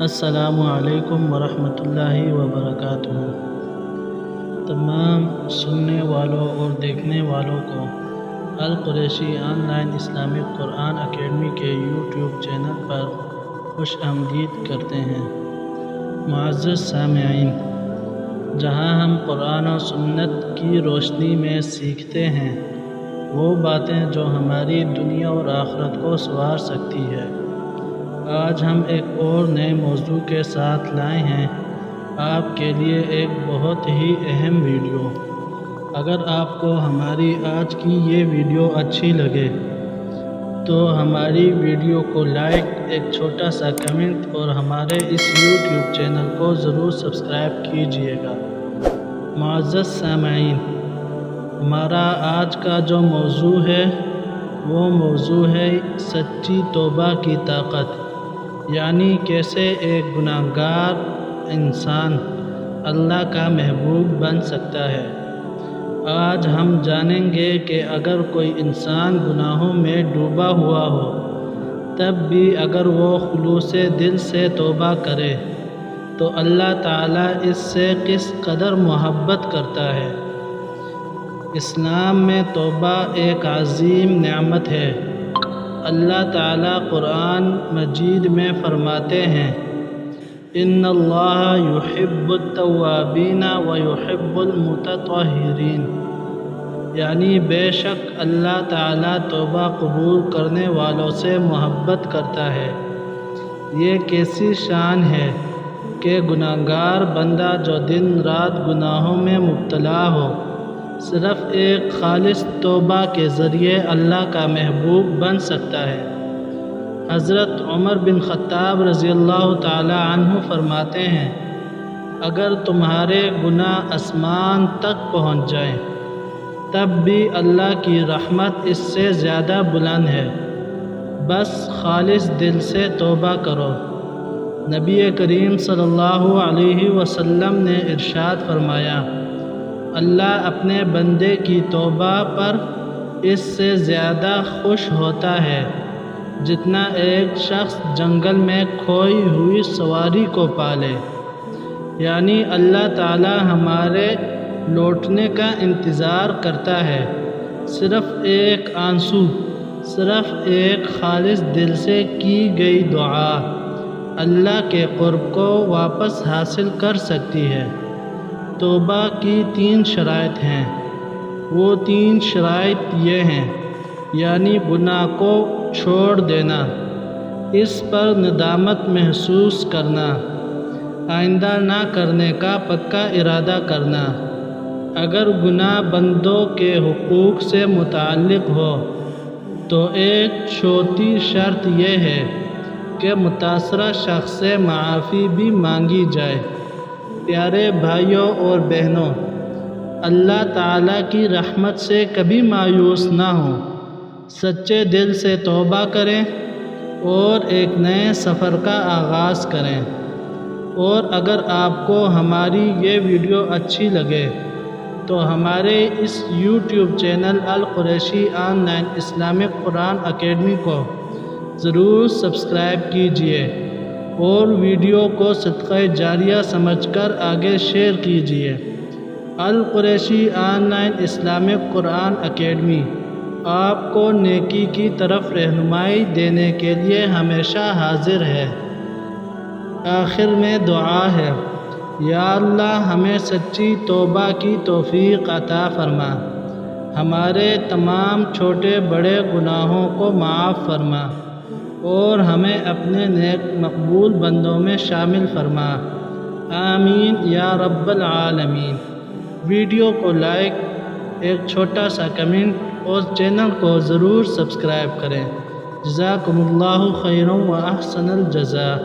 السلام علیکم ورحمۃ اللہ وبرکاتہ۔ تمام سننے والوں اور دیکھنے والوں کو Al Qureshi online Islamic Quran academy کے یوٹیوب چینل پر خوش آمدید کرتے ہیں۔ معزز سامعین، جہاں ہم قرآن و سنت کی روشنی میں سیکھتے ہیں وہ باتیں جو ہماری دنیا اور آخرت کو سنوار سکتی ہے، آج ہم ایک اور نئے موضوع کے ساتھ لائے ہیں آپ کے لیے ایک بہت ہی اہم ویڈیو۔ اگر آپ کو ہماری آج کی یہ ویڈیو اچھی لگے تو ہماری ویڈیو کو لائک، ایک چھوٹا سا کمنٹ اور ہمارے اس یوٹیوب چینل کو ضرور سبسکرائب کیجیے گا۔ معزز سامعین، ہمارا آج کا جو موضوع ہے وہ موضوع ہے سچی توبہ کی طاقت، یعنی کیسے ایک گناہ گار انسان اللہ کا محبوب بن سکتا ہے۔ آج ہم جانیں گے کہ اگر کوئی انسان گناہوں میں ڈوبا ہوا ہو تب بھی اگر وہ خلوص دل سے توبہ کرے تو اللہ تعالیٰ اس سے کس قدر محبت کرتا ہے۔ اسلام میں توبہ ایک عظیم نعمت ہے۔ اللہ تعالیٰ قرآن مجید میں فرماتے ہیں، ان اللہ یحب التوابین ویحب المتطہرین، یعنی بے شک اللہ تعالیٰ توبہ قبول کرنے والوں سے محبت کرتا ہے۔ یہ کیسی شان ہے کہ گناہ گار بندہ جو دن رات گناہوں میں مبتلا ہو صرف ایک خالص توبہ کے ذریعے اللہ کا محبوب بن سکتا ہے۔ حضرت عمر بن خطاب رضی اللہ تعالی عنہ فرماتے ہیں، اگر تمہارے گناہ آسمان تک پہنچ جائیں تب بھی اللہ کی رحمت اس سے زیادہ بلند ہے، بس خالص دل سے توبہ کرو۔ نبی کریم صلی اللہ علیہ وسلم نے ارشاد فرمایا، اللہ اپنے بندے کی توبہ پر اس سے زیادہ خوش ہوتا ہے جتنا ایک شخص جنگل میں کھوئی ہوئی سواری کو پالے۔ یعنی اللہ تعالی ہمارے لوٹنے کا انتظار کرتا ہے، صرف ایک آنسو، صرف ایک خالص دل سے کی گئی دعا اللہ کے قرب کو واپس حاصل کر سکتی ہے۔ توبہ کی 3 شرائط ہیں۔ وہ 3 شرائط یہ ہیں، یعنی گناہ کو چھوڑ دینا، اس پر ندامت محسوس کرنا، آئندہ نہ کرنے کا پکا ارادہ کرنا۔ اگر گناہ بندوں کے حقوق سے متعلق ہو تو ایک چھوٹی شرط یہ ہے کہ متاثرہ شخص سے معافی بھی مانگی جائے۔ پیارے بھائیوں اور بہنوں، اللہ تعالیٰ کی رحمت سے کبھی مایوس نہ ہوں، سچے دل سے توبہ کریں اور ایک نئے سفر کا آغاز کریں۔ اور اگر آپ کو ہماری یہ ویڈیو اچھی لگے تو ہمارے اس YouTube channel Al Qureshi online Islamic Quran academy کو ضرور سبسکرائب کیجیے اور ویڈیو کو صدقہ جاریہ سمجھ کر آگے شیئر کیجیے۔ Al Qureshi online Islamic Quran academy آپ کو نیکی کی طرف رہنمائی دینے کے لیے ہمیشہ حاضر ہے۔ آخر میں دعا ہے، یا اللہ ہمیں سچی توبہ کی توفیق عطا فرما، ہمارے تمام چھوٹے بڑے گناہوں کو معاف فرما اور ہمیں اپنے نیک مقبول بندوں میں شامل فرما، آمین یا رب العالمین۔ ویڈیو کو لائک، ایک چھوٹا سا کمنٹ اور چینل کو ضرور سبسکرائب کریں۔ جزاکم اللہ خیرا و احسن الجزاء۔